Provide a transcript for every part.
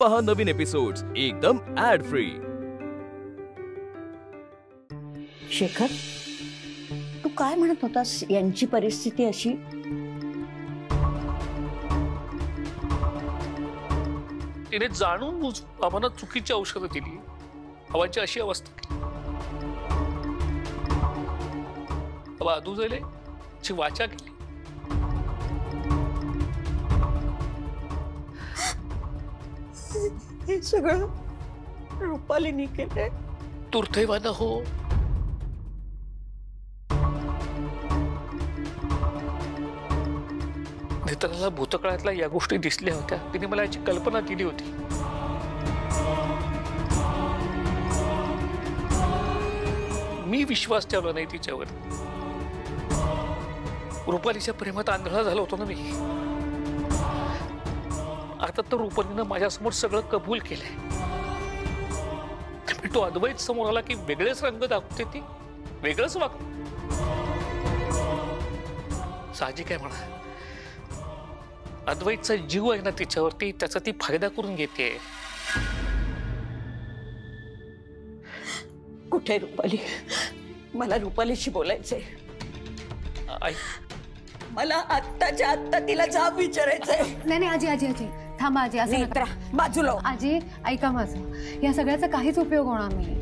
पहा नवीन एपिसोड्स एकदम add free. Shekhar, तू काय म्हणत होतास? यांची परिस्थिती अशी? तिने जाणून बुजून आम्हाला चुकीची औषधं दिली, हवांची अशी अवस्था केली। ची वाचा केली। हे सगळं रुपालीने केलंय। दुर्दैवानं हो। नेत्राला भूतकाळातल्या या गोष्टी दिसल्या होत्या, तिने मला याची कल्पना दिली होती। मी विश्वास ठेवला नाही तिच्यावर। रुपालीच्या प्रेमात आंधळा झालो होतो ना मी। आता तर रुपालीनं माझ्यासमोर सगळं कबूल केलंय। तो अद्वैत समोर आला की वेगळेच रंग दाखवते, ती वेगळंच वागते। साहजिक आहे म्हणा, अद्वैतचा जीव आहे ना तिच्यावरती, त्याचा ती फायदा करून घेते। कुठे रुपाली? मला रुपालीशी बोलायचंय। आई, मला आत्ताच्या आत्ता तिला जाब विचारायचंय। नाही आजी आजी आजी थांबा आजी, असं नका। बाजूला आजी ऐका माझं, या सगळ्याचा काहीच उपयोग होणार नाही।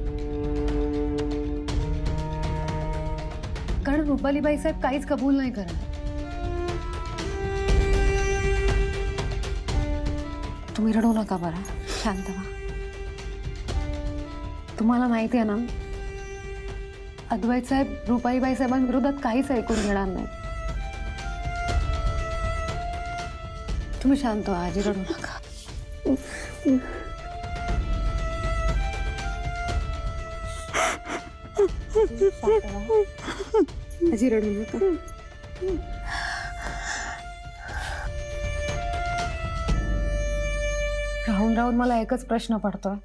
कारण रुपालीबाई साहेब काहीच कबूल नाही करत। तुम्ही रडू नका बरं, शांत व्हा। तुम्हाला माहिती आहे ना, अद्वैत साहेब रुपालीबाई साहेबांविरोधात काहीच ऐकून घेणार नाही। तुम्ही शांत व्हा आजी, रडू नका। आजी रडू नका। राहून राहून मला एकच प्रश्न पडतोय,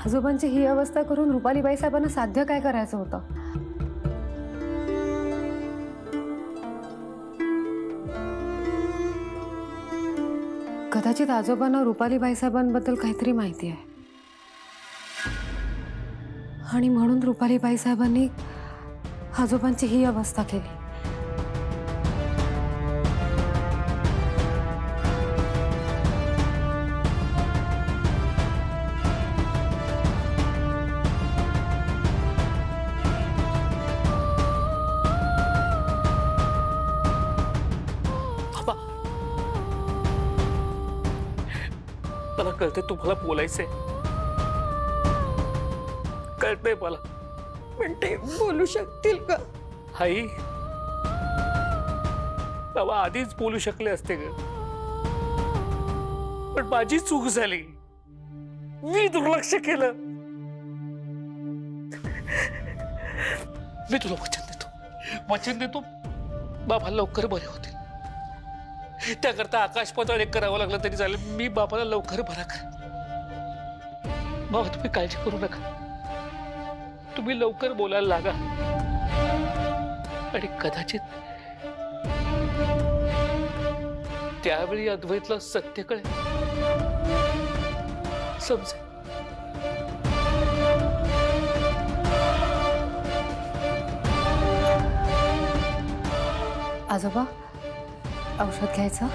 आजोबांची ही अवस्था करून रुपालीबाई साहेबांना साध्य काय करायचं होतं? कदाचित आजोबांना रुपालीबाई साहेबांबद्दल काहीतरी माहिती आहे आणि म्हणून रुपालीबाई साहेबांनी आजोबांची ही अवस्था केली। मला कळते तुम्हाला बोलायचंय, कळतंय मला, पण ते बोलू शकतील का? आई, बाबा आधीच बोलू शकले असते ग, पण माझी चूक झाली, मी दुर्लक्ष केलं। मी तुला वचन देतो बाबा लवकर बरे होतील। त्याकरता आकाश पाताळ एक करावं लागलं तरी चालेल, मी बाबाला लवकर बरा कर। बाबा तुम्ही काळजी करू नका, तुम्ही लवकर बोलायला लागा आणि कदाचित त्यावेळी अद्वैतला सत्य कळेल, समजेल। आजोबा औषध घ्यायचं?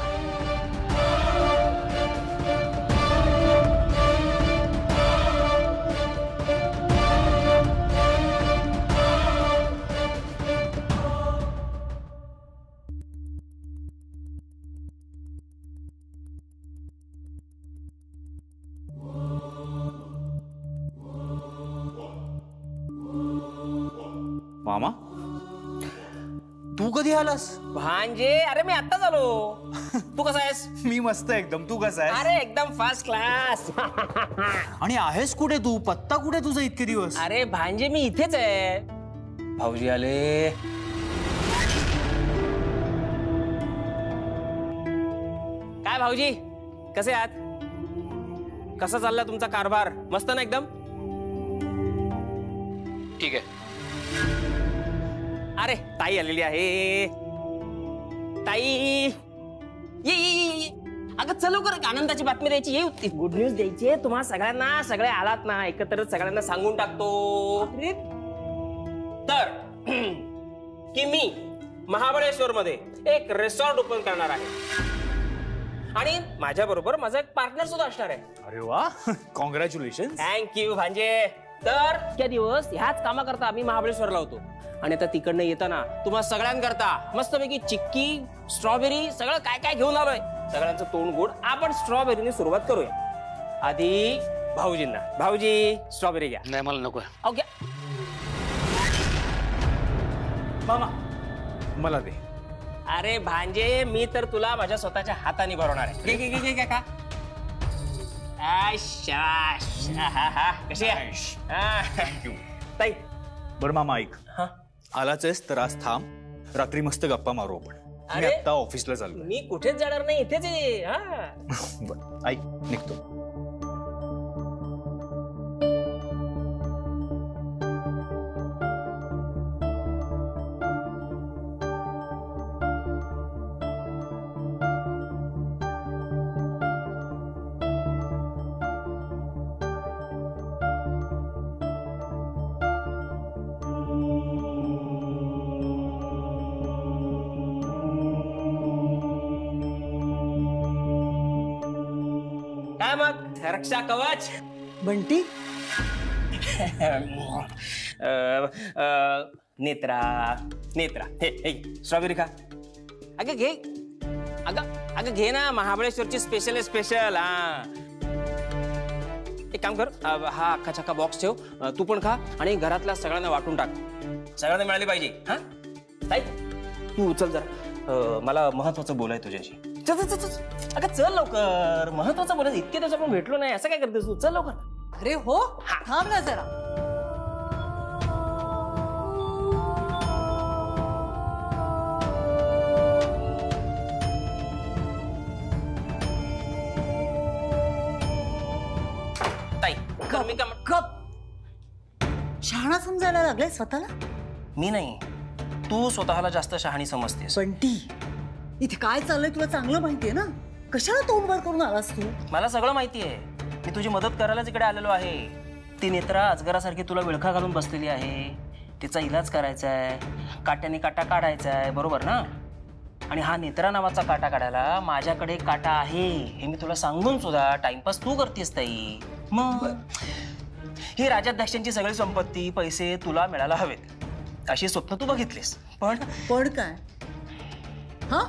मामा, तू कधी आलास? भांजे, अरे मी आत्ताच आलो। तू कसा आहेस? मी मस्त एकदम। तू कसा आहेस? अरे एकदम फर्स्ट क्लास। आणि आहेस कुठे तू? पत्ता कुठे तुझा इतके दिवस? अरे भांजे मी इथेच आहे। भाऊजी आले। काय भाऊजी, कसे आहात? कसा चालला तुमचा कारभार? मस्त ना एकदम? ठीक आहे। अरे ताई आलेली आहे। ताई ये ये ये अगं चल लवकर, एक आनंदाची बातमी द्यायची, ये गुड न्यूज द्यायची आहे तुम्हाला सगळ्यांना. सगळे आलात ना एकत्र, सगळ्यांना सांगून टाकतो. तर की मी महाबळेश्वर मध्ये एक रिसॉर्ट ओपन करणार आहे आणि माझ्या बरोबर माझा एक पार्टनर सुद्धा असणार आहे. अरे वा, कॉंग्रॅच्युलेशन. थँक्यू भांजे. तर त्या दिवस ह्याच कामाकरता आम्ही महाबळेश्वरला होतो आणि आता तिकडनं येताना तुम्हाला सगळ्यांकरता मस्तपैकी चिक्की, स्ट्रॉबेरी सगळं काय काय घेऊन आलोय. सगळ्यांचं तोंड गोड. आपण स्ट्रॉबेरीने सुरुवात करूया. आधी भाऊजींना. भाऊजी स्ट्रॉबेरी घ्या. नाही मला नको. ओके. मामा मला दे. अरे भांजे, मी तर तुला माझ्या स्वतःच्या हाताने भरवणार आहे. घे घे घे घे का. कशी आहे ताई? बरं मामा ऐक, हा? आलाच आहेस तर आज थांब, रात्री मस्त गप्पा मारू आपण. मी अरे, आता ऑफिसला चाललो. मी कुठेच जाणार नाही, इथेच आहे. हा बरं ऐक, निघतो. काय मग रक्षा कवच? बंटी, नेत्रा नेत्रा, हे हे स्ट्रॉबेरी खा. अगं घे, अगं घे ना, महाबळेश्वरची स्पेशल आहे, स्पेशल. हा एक काम कर, हा अख्खा चक्का बॉक्स ठेव, तू पण खा आणि घरातल्या सगळ्यांना वाटून टाक. सगळ्यांना मिळाली पाहिजे. हा ताई तू उचल जरा, मला महत्वाचं बोलाय तुझ्याशी. चल चल चल. अगं चल लवकर, महत्वाचं बोलायचं. इतके दिवस आपण भेटलो नाही, असं काय करतेस तू? चल लवकर. अरे हो, थांब ना जरा. ताई कर, मी का गप. शहाणा समजायला लागलाय स्वतःला? मी नाही, तू स्वतःला जास्त शहाणी समजतेस. बंटी, इथे काय चाललंय तुला चांगलं माहितीये ना. कशाला तोंड वर करून आलास तू? मला सगळं माहिती आहे. मी तुझी मदत करायलाच इकडे आलेलो आहे. ती नेत्रा अजगरासारखी तुला विळखा घालून बसलेली आहे. तिचा इलाज करायचा आहे, काट्याने काटा काढायचा आहे, बरोबर ना? आणि हा नेत्रा नावाचा काटा काढायला माझ्याकडे काटा आहे हे मी तुला सांगून सुद्धा टाइमपास तू करतेस ताई. मग ही राजाध्यक्षांची सगळी संपत्ती, पैसे तुला मिळायला हवेत अशी स्वप्न तू बघितलीस. पण काय? हा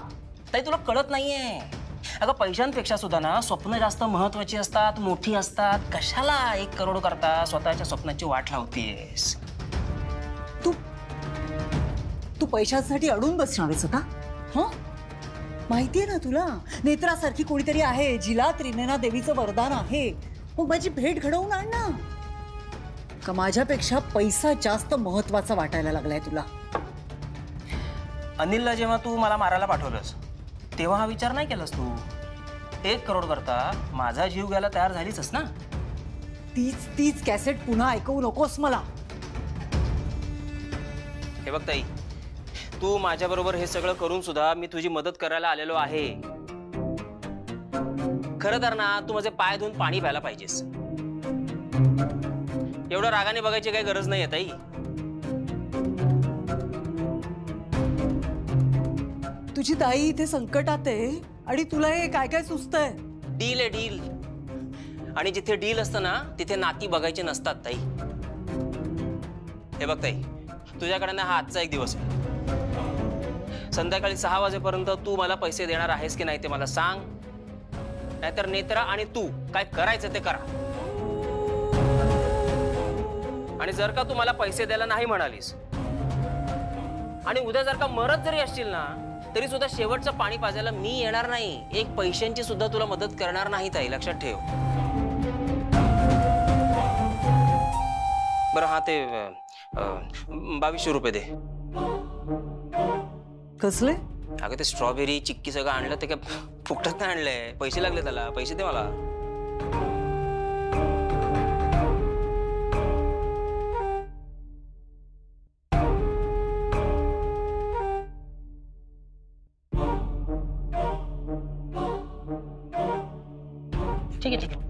ताई तुला कळत नाहीये. अगं पैशांपेक्षा सुद्धा ना स्वप्न जास्त महत्वाची असतात, मोठी असतात. कशाला 1 करोड करता स्वतःच्या स्वप्नाची वाट लावतेस? तू पैशांसाठी अडून बसणार आहेस का? हा माहितीये ना तुला, नेत्रासारखी कोणीतरी आहे जिला त्रिनेना देवीचं वरदान आहे. मग माझी भेट घडवून आण ना. का माझ्यापेक्षा पैसा जास्त महत्वाचा वाटायला लागलाय तुला? अनिलला जेव्हा तू मला मारायला पाठवलंस तेव्हा हा विचार नाही केलास तू? 1 करोड करता माझा जीव घ्यायला तयार झालीच ना? तीच कॅसेट पुन्हा ऐकवू नकोस मला. हे बघ ताई, तू माझ्या बरोबर हे सगळं करून सुद्धा मी तुझी मदत करायला आलेलो आहे. खरं तर ना तू माझे पाय धुवून पाणी प्यायला पाहिजेस. एवढं रागाने बघायची काही गरज नाही ताई. तुझी ताई इथे संकटात आहे आणि तुला हे काय काय सुचतंय? डील आहे, डील. आणि जिथे डील असतं ना तिथे नाती बघायची नसतात ताई. हे बघ ताई, तुझ्याकडे ना हा आजचा एक दिवस आहे. संध्याकाळी 6 वाजेपर्यंत तू मला पैसे देणार आहेस की नाही ते मला सांग. नाहीतर नेत्रा आणि तू काय करायचं ते करा. आणि जर का तू मला पैसे द्यायला नाही म्हणालीस आणि उद्या जर का मरत जरी असशील ना तरी सुद्धा शेवटचं पाणी पाजायला मी येणार नाही. एक पैशांची सुद्धा तुला मदत करणार नाही ताई, लक्षात ठेव. बरं हा ते 2200 रुपये दे. कसले? अगं ते स्ट्रॉबेरी चिक्की सगळं आणलं ते काय फुकटात नाही आणलंय, पैसे लागले त्याला. पैसे दे मला. ठीक आहे ठीक आहे.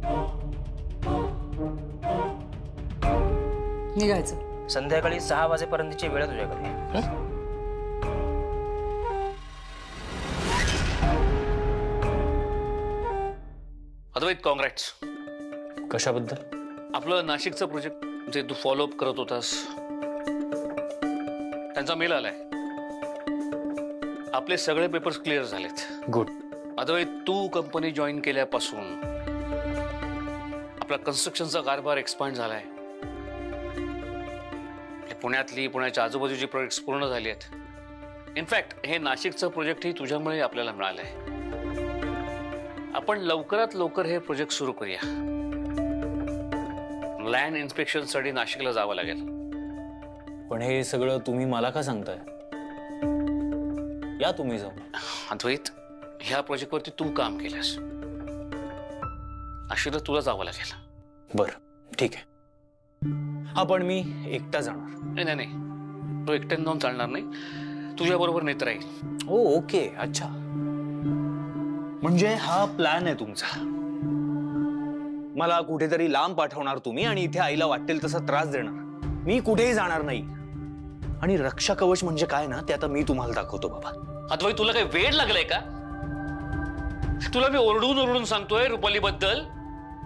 निघायचं. संध्याकाळी 6 वाजेपर्यंतची वेळ आहे तुझ्याकडे. हं? अद्वैत, कॉंग्रॅट्स. कशाबद्दल? आपलं नाशिकचं प्रोजेक्ट जे तू फॉलोअप करत होतास त्यांचा मेल आलाय. आपले सगळे पेपर्स क्लिअर झालेत. गुड. अद्वैत, तू कंपनी जॉईन केल्यापासून आपला कन्स्ट्रक्शनचा कारभार एक्सपांड झालाय. पुण्याच्या आजूबाजूची प्रोजेक्ट्स पूर्ण झाली आहेत. इनफॅक्ट हे नाशिकचं प्रोजेक्टही तुझ्यामुळे आपल्याला मिळालंय. आपण लवकरात लवकर हे प्रोजेक्ट सुरू करूया. लँड इन्स्पेक्शनसाठी नाशिकला जावं लागेल. पण हे सगळं तुम्ही मला का सांगताय? या तुम्ही जाऊन. अद्वैत, ह्या प्रोजेक्टवरती तू काम केलंस, अशीला तुला जावं लागेल. बरं, ठीक आहे. हा, पण मी एकटा जाणार. नाही नाही, तू एकट्यानं जाऊन चालणार नाही. तुझ्या बरोबर नेत्र येईल. ओ ओके, अच्छा. म्हणजे हा प्लॅन आहे तुमचा. मला कुठेतरी लांब पाठवणार तुम्ही आणि इथे आईला वाटेल तसा त्रास देणार. मी कुठेही जाणार नाही. आणि रक्षा कवच म्हणजे काय ना, ते आता मी तुम्हाला दाखवतो बाबा. अद्वैत, तुला काही वेळ लागलाय का? तुला मी ओरडून ओरडून सांगतोय रुपाली बद्दल,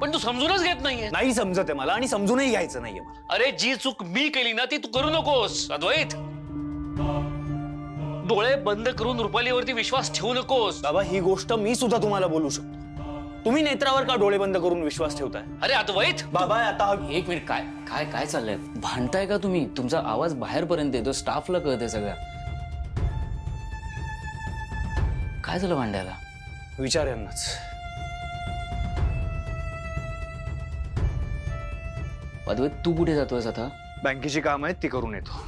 पण तू समजूनच घेत नाहीये. नाही समजत आहे मला आणि समजूनही घ्यायचं नाहीये मला. अरे, जी चूक मी केली ना ती तू करू नकोस अद्वैत. डोळे बंद करून रुपालीवरती विश्वास ठेवू नकोस. बाबा, ही गोष्ट मी सुद्धा तुम्हाला बोलू शकतो. तुम्ही नेत्रावर का डोळे बंद करून विश्वास ठेवताय? अरे अद्वैत, बाबा आता एक मिनिट, काय काय काय चाललंय? भांडताय का तुम्ही? तुमचा आवाज बाहेरपर्यंत येतो, स्टाफला कळतंय सगळ्या. काय झालं भांडायला? विचार यांनाच. अद्वैत, तू कुठे जातोयस आता? बँकेची काम आहेत ती करून येतो.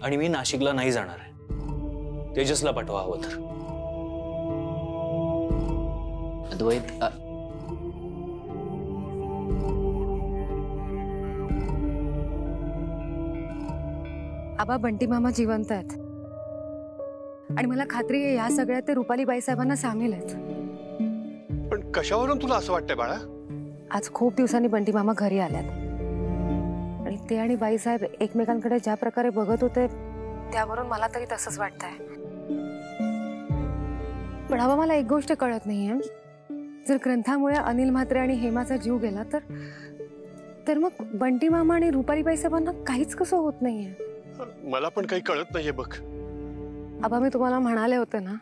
आणि मी नाशिकला नाही जाणार आहे. तेजसला पाठवा हवं तर. अद्वैत, आबा, बंटी मामा जिवंत आहेत आणि मला खात्री आहे या सगळ्यात ते रुपाली बाईसाहेबांना सामील आहेत. पण कशावरून तुला असं वाटतंय बाळा? आज खूप दिवसांनी बंटी मामा घरी आल्यात आणि ते आणि बाईसाहेब एकमेकांकडे ज्या प्रकारे बघत होते त्यावरून मला तरी तसंच वाटतंय. पण आबा, मला एक गोष्ट कळत नाहीये. जर ग्रंथामुळे अनिल म्हात्रे आणि हेमाचा जीव गेला तर मग बंटी मामा आणि रुपाली बाईसाहेबांना काहीच कसं होत नाहीये. मला पण काही कळत नाहीये बघ. आबा, मी तुम्हाला म्हणाले होते ना,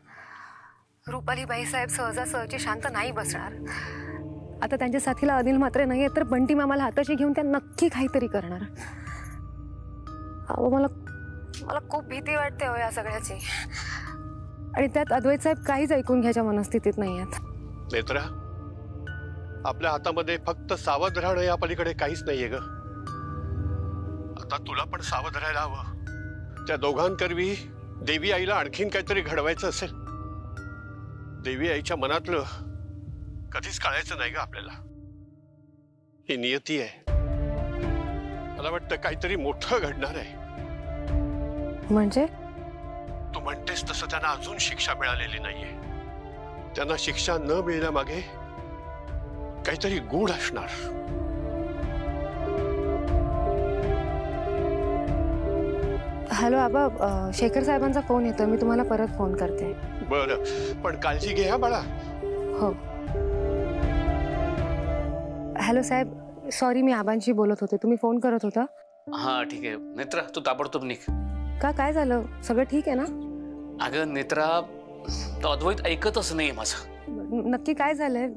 रुपाली बाईसाहेब सहजासहजी शांत नाही बसणार. आता त्यांच्या साथीला अनिल म्हात्रे नाहीये तर बंटी मामाला हाताशी घेऊन त्या नक्की काहीतरी करणार. आबा, मला खूप भीती वाटते हो या सगळ्याची. आणि त्यात अद्वैत साहेब काहीच ऐकून घ्यायच्या मनस्थितीत नाही आहेत. नेत्रा, आपल्या हातामध्ये फक्त सावध राहणं या पलीकडे काहीच नाहीये ग. आता तुला पण सावध राहायला हवं. त्या दोघांकरवी देवी आईला आणखीन काहीतरी घडवायचं असेल. देवी आईच्या मनातलं कधीच कळायचं नाही ग आपल्याला. ही नियती आहे. मला वाटतं काहीतरी मोठं घडणार आहे. म्हणजे तू म्हणतेस तसं त्यांना अजून शिक्षा मिळालेली नाहीये. त्यांना शिक्षा न मिळण्यामागे काहीतरी गूढ असणार. हॅलो आबा, शेखर साहेबांचा फोन येतोय, मी तुम्हाला परत फोन करते. बरं, पण काळजी घे हा बाळा. हो. हॅलो साहेब, सॉरी, मी आबांशी बोलत होते, तुम्ही फोन करत होता? हा ठीक आहे. नेत्रा, तू ताबडतोब निघ. का, काय झालं? सगळं ठीक आहे ना? अगं नेत्रा, तो अद्वैत ऐकतच नाही माझं. नक्की काय झालंय?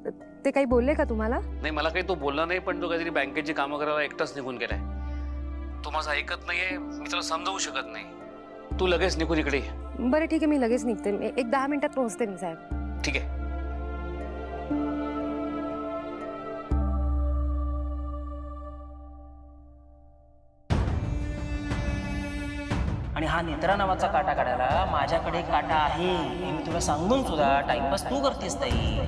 ते काही बोलले का तुम्हाला? नाही, मला काही तो बोलला नाही, पण तो काहीतरी बँकेची कामं करायला एकटाच निघून गेलाय. तो माझा ऐकत नाहीये, मी त्याला समजावू शकत नाही. तू लगेच निघून इकडे ये. बरं ठीक आहे, मी लगेच निघते. एक 10 मिनिटात पोहोचते मी साहेब. ठीक आहे. आणि हा नेत्रा नावाचा काटा काढायला माझ्याकडे काटा आहे हे मी तुला सांगून सुद्धा टाइमपास तू करतेस ताई.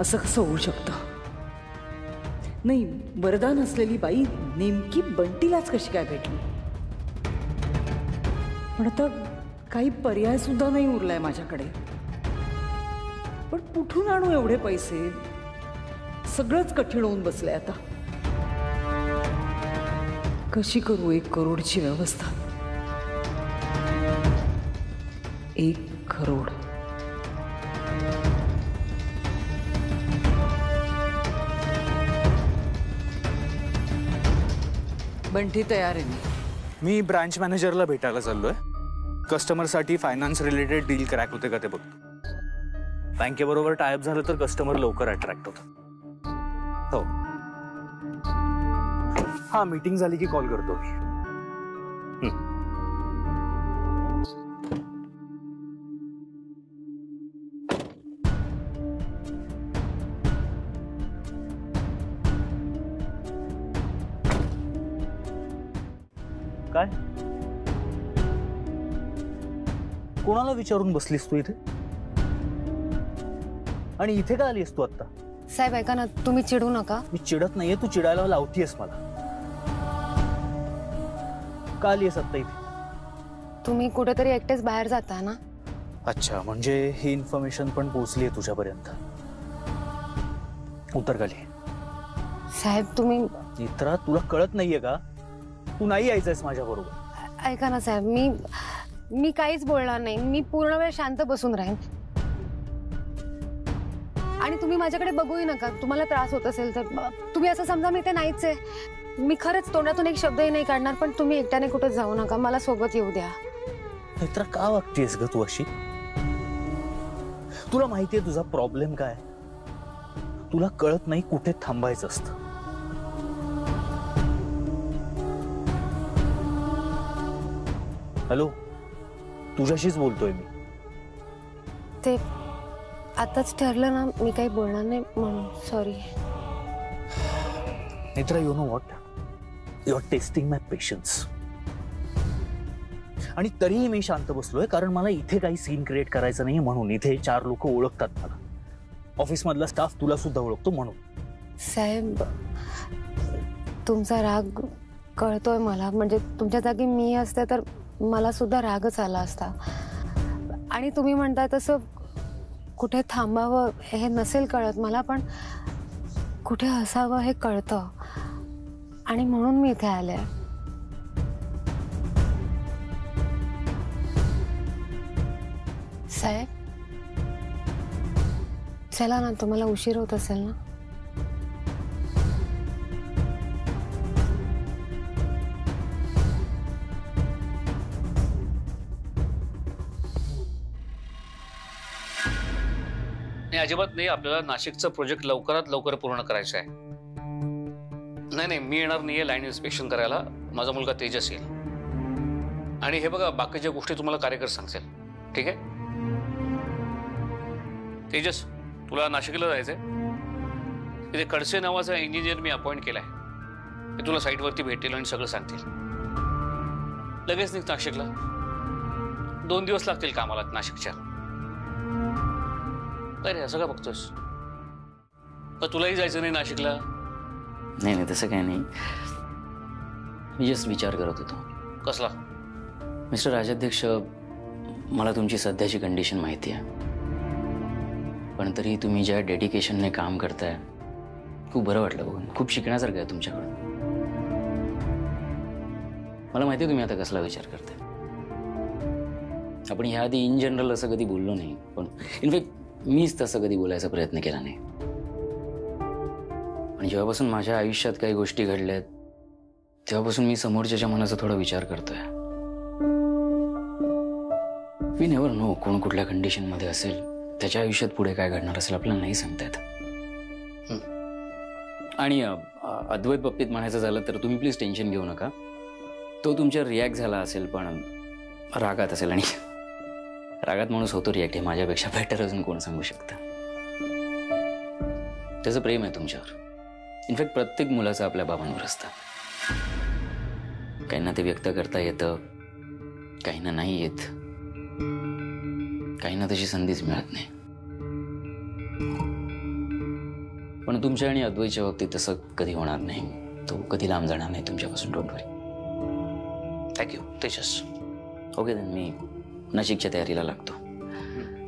असं कसं होऊ शकतं? नाही, वरदान असलेली बाई नेमकी बंटीलाच कशी काय भेटली? पण आता काही पर्याय सुद्धा नाही उरलाय माझ्याकडे. पण कुठून आणू एवढे पैसे? सगळंच कठीण होऊन बसलंय आता. कशी करू 1 करोडची व्यवस्था? 1 करोड. बंटी तयार आहे. मी ब्रांच मॅनेजरला भेटायला चाललोय. कस्टमरसाठी फायनान्स रिलेटेड डील क्रॅक होते का ते बघतो. बँकेबरोबर टायअप झालं तर कस्टमर लवकर अट्रॅक्ट होतं. हो, हा, मीटिंग झाली की कॉल करतो मी. काय? कोणाला विचारून बसलीस तू इथे? आणि इथे का आलीस तू आता? साहेब ऐका ना, तुम्ही चिडू नका. मी चिडत नाहीये, तू चिडायला लावतीयस मला. का आलीस आता इथे? तुम्ही कुठेतरी एकटेच बाहेर जाता ना? अच्छा, म्हणजे ही इन्फॉर्मेशन पण पोहोचली तुझ्यापर्यंत. उतर खाली. साहेब तुम्ही नेत्रा, तुला कळत नाहीये का? तू नाही यायचंयस माझ्या बरोबर. ऐका ना साहेब, मी काहीच बोलणार नाही. मी पूर्ण वेळ शांत बसून राहीन. आणि तुम्ही माझ्याकडे बघूही नका. तुम्हाला त्रास होत असेल तर तुम्ही असं समजा मी ते नाहीच आहे. मी खरंच तोंडातून एक शब्दही नाही काढणार. पण तुम्ही एकट्याने कुठे जाऊ नका, मला सोबत येऊ द्या. नेत्रा, का वागतेस ग तू अशी? तुला माहितीये तुझा प्रॉब्लेम काय? तुला कळत नाही कुठे थांबायचं असतं. हॅलो, तुझ्याशीच बोलतोय मी. ते आताच ठरलं ना, मी काही बोलणार नाही म्हणून. Sorry. Netra, you know what, you are testing my patience. आणि तरीही मी शांत बसलोय कारण मला इथे काही सीन क्रिएट करायचं नाही म्हणून. इथे 4 लोक ओळखतात मला. ऑफिस मधला स्टाफ तुला सुद्धा ओळखतो म्हणून. साहेब तुमचा राग कळतोय मला. म्हणजे तुमच्या जागी मी असते तर मला सुद्धा रागच आला असता. आणि तुम्ही म्हणताय तसं कुठे थांबावं हे नसेल कळत मला, पण कुठे हसावं हे कळतं. आणि म्हणून मी इथे आले. साहेब चला ना, तुम्हाला उशीर होत असेल ना. नाही, अजिबात नाही. आपल्याला नाशिकचं प्रोजेक्ट लवकरात लवकर पूर्ण करायचं आहे. नाही, मी येणार नाहीये लाईन इन्स्पेक्शन करायला. माझा मुलगा तेजस येईल. आणि हे बघा, बाकीच्या गोष्टी तुम्हाला कार्यकर सांगतील. ठीक आहे? तेजस, तुला नाशिकला जायचंय. तिथे खडसे नावाचा इंजिनियर मी अपॉइंट केलाय. ते तुला साईटवरती भेटतील आणि सगळं सांगतील. लगेच निघ नाशिकला. 2 दिवस लागतील कामाला नाशिकच्या. अरे असं का बघतोस? तुलाही जायचं नाही नाशिकला? नाही, तसं काही नाही. मी जस्ट विचार करत होतो. कसला? मिस्टर राजाध्यक्ष, मला तुमची सध्याची कंडिशन माहिती आहे. पण तरी तुम्ही ज्या डेडिकेशनने काम करताय खूप बरं वाटलं बघून. खूप शिकण्यासारखं आहे तुमच्याकडून. मला माहिती आहे तुम्ही आता कसला विचार करताय. आपण ह्याआधी इन जनरल असं कधी बोललो नाही. पण इनफॅक्ट मीच तसं कधी बोलायचा प्रयत्न केला नाही. आणि जेव्हापासून माझ्या आयुष्यात काही गोष्टी घडल्यात तेव्हापासून मी समोरच्याच्या मनाचा थोडा विचार करतोय. वी नेव्हर नो कोण कुठल्या कंडिशनमध्ये असेल. त्याच्या आयुष्यात पुढे काय घडणार असेल आपल्याला नाही सांगता येत. आणि अद्वैत बाबतीत म्हणायचं झालं तर तुम्ही प्लीज टेन्शन घेऊ नका. तो तुमच्या रिॲक्ट झाला असेल पण रागात असेल. आणि रागात माणूस होतो रिॲक्ट, हे माझ्यापेक्षा बेटर अजून कोण सांगू शकतं. त्याचं प्रेम आहे तुमच्यावर. इनफॅक्ट प्रत्येक मुलाचं आपल्या बाबांवर असतं. काहींना ते व्यक्त करता येतं, काहींना नाही येत, काहींना तशी संधीच मिळत नाही. पण तुमच्या आणि अद्वैतच्या बाबतीत तसं कधी होणार नाही. तो कधी लांब जाणार नाही तुमच्यापासून. Don't worry. Thank you Tejas. Okay then, मी नाशिकच्या तयारीला लागतो.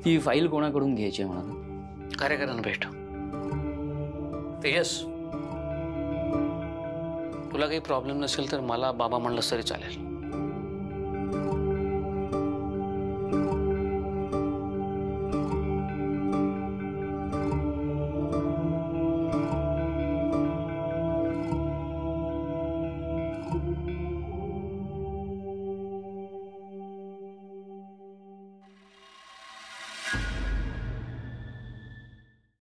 ती फाईल कोणाकडून घ्यायची आहे म्हणा? कार्यकरांना भेट. तेजस, तुला काही प्रॉब्लेम नसेल तर मला बाबा म्हणलं तरी चालेल.